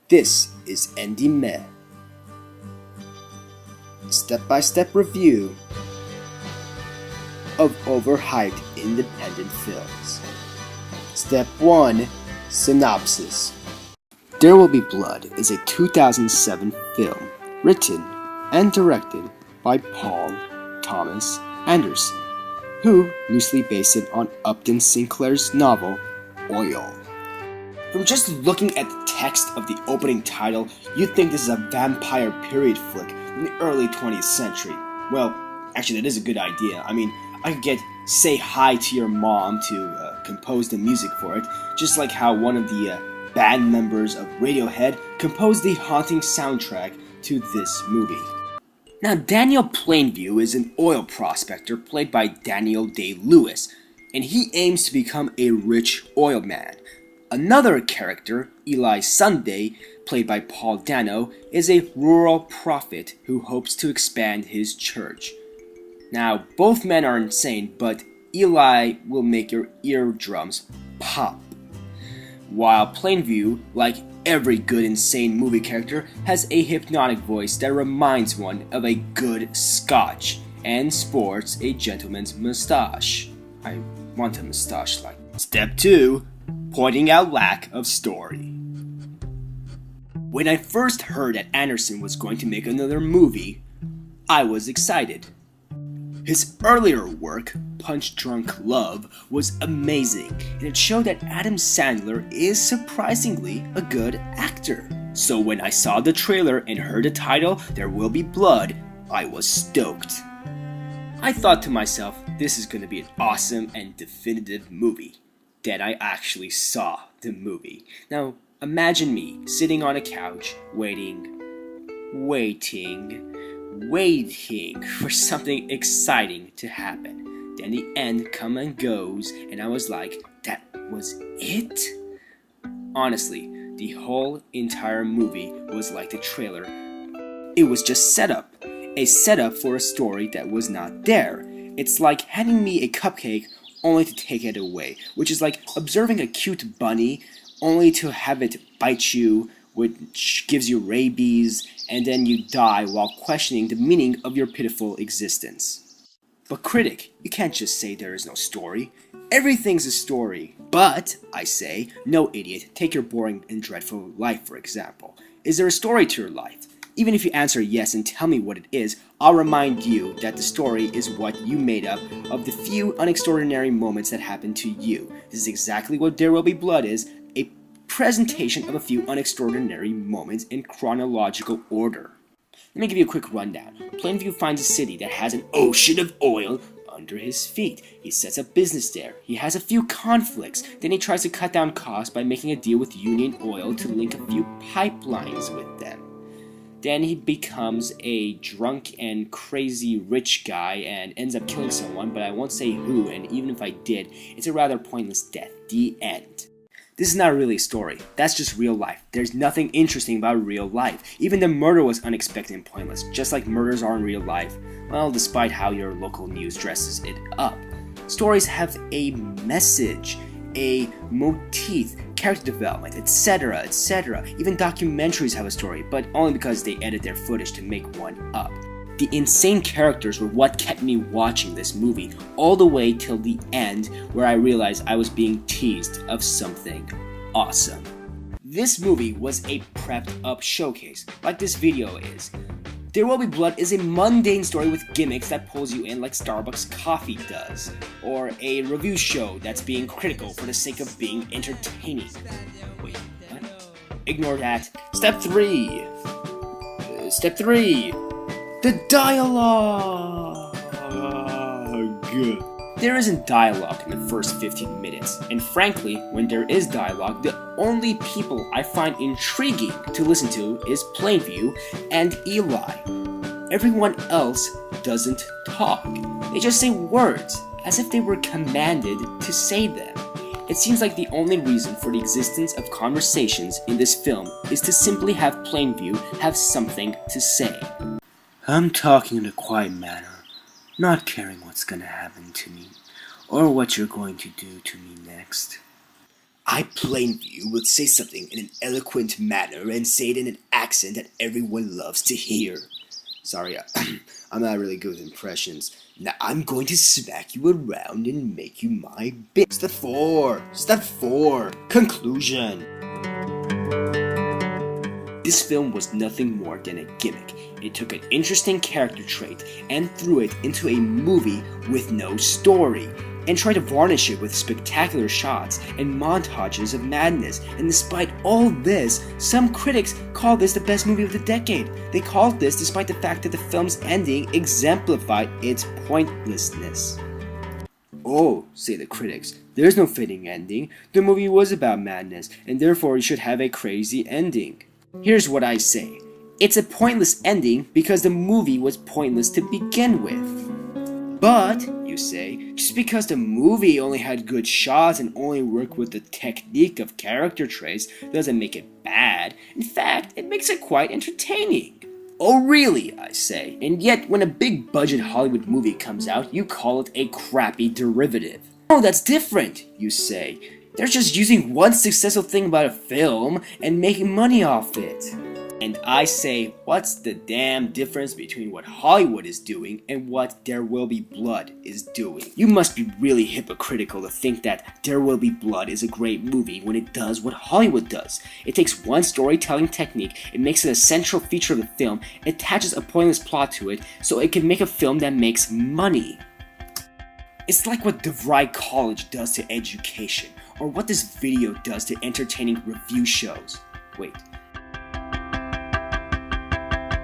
This is Andy Meh. Step-by-step review of overhyped independent films. Step 1. Synopsis. There Will Be Blood is a 2007 film written and directed by Paul Thomas Anderson, who loosely based it on Upton Sinclair's novel Oil. From just looking at the text of the opening title, you'd think this is a vampire period flick in the early 20th century. Well, actually that is a good idea. I mean, I could get Say Hi to Your Mom to compose the music for it, just like how one of the band members of Radiohead composed the haunting soundtrack to this movie. Now, Daniel Plainview is an oil prospector played by Daniel Day-Lewis, and he aims to become a rich oil man. Another character, Eli Sunday, played by Paul Dano, is a rural prophet who hopes to expand his church. Now, both men are insane, but Eli will make your eardrums pop, while Plainview, like every good insane movie character, has a hypnotic voice that reminds one of a good scotch and sports a gentleman's mustache. I want a mustache like. Step 2. Pointing out lack of story. When I first heard that Anderson was going to make another movie, I was excited. His earlier work, Punch Drunk Love, was amazing, and it showed that Adam Sandler is surprisingly a good actor. So when I saw the trailer and heard the title, There Will Be Blood, I was stoked. I thought to myself, this is going to be an awesome and definitive movie. Then I actually saw the movie. Now, imagine me sitting on a couch, waiting for something exciting to happen. Then the end comes and goes, and I was like, that was it? Honestly, the whole entire movie was like the trailer. It was just setup. A setup for a story that was not there. It's like handing me a cupcake only to take it away, which is like observing a cute bunny only to have it bite you, which gives you rabies, and then you die while questioning the meaning of your pitiful existence. But critic, you can't just say there is no story. Everything's a story. But, I say, no idiot, take your boring and dreadful life for example. Is there a story to your life? Even if you answer yes and tell me what it is, I'll remind you that the story is what you made up of the few unextraordinary moments that happened to you. This is exactly what There Will Be Blood is, a presentation of a few unextraordinary moments in chronological order. Let me give you a quick rundown. Plainview finds a city that has an ocean of oil under his feet. He sets up business there. He has a few conflicts. Then he tries to cut down costs by making a deal with Union Oil to link a few pipelines with them. Then he becomes a drunk and crazy rich guy and ends up killing someone, but I won't say who, and even if I did, it's a rather pointless death. The end. This is not really a story. That's just real life. There's nothing interesting about real life. Even the murder was unexpected and pointless, just like murders are in real life. Well, despite how your local news dresses it up. Stories have a message, a motif, character development, etc., etc. Even documentaries have a story, but only because they edit their footage to make one up. The insane characters were what kept me watching this movie all the way till the end, where I realized I was being teased of something awesome. This movie was a prepped up showcase, like this video is. There Will Be Blood is a mundane story with gimmicks that pulls you in like Starbucks coffee does, or a review show that's being critical for the sake of being entertaining. Wait, what? Ignore that. Step 3. The dialogue. There isn't dialogue in the first 15 minutes, and frankly, when there is dialogue, the only people I find intriguing to listen to is Plainview and Eli. Everyone else doesn't talk. They just say words, as if they were commanded to say them. It seems like the only reason for the existence of conversations in this film is to simply have Plainview have something to say. I'm talking in a quiet manner, not caring what's gonna happen to me, or what you're going to do to me next. I Plainview will say something in an eloquent manner and say it in an accent that everyone loves to hear. Sorry, I'm not really good with impressions. Now I'm going to smack you around and make you my bitch. Step 4. Conclusion. This film was nothing more than a gimmick. It took an interesting character trait and threw it into a movie with no story, and tried to varnish it with spectacular shots and montages of madness. And despite all this, some critics call this the best movie of the decade. They called this despite the fact that the film's ending exemplified its pointlessness. Oh, say the critics, there's no fitting ending. The movie was about madness, and therefore it should have a crazy ending. Here's what I say. It's a pointless ending because the movie was pointless to begin with. But, you say, just because the movie only had good shots and only worked with the technique of character traits doesn't make it bad. In fact, it makes it quite entertaining. Oh really, I say, and yet when a big budget Hollywood movie comes out, you call it a crappy derivative. Oh, that's different, you say. They're just using one successful thing about a film and making money off it. And I say, what's the damn difference between what Hollywood is doing and what There Will Be Blood is doing? You must be really hypocritical to think that There Will Be Blood is a great movie when it does what Hollywood does. It takes one storytelling technique, it makes it a central feature of the film, and attaches a pointless plot to it so it can make a film that makes money. It's like what DeVry College does to education, or what this video does to entertaining review shows. Wait.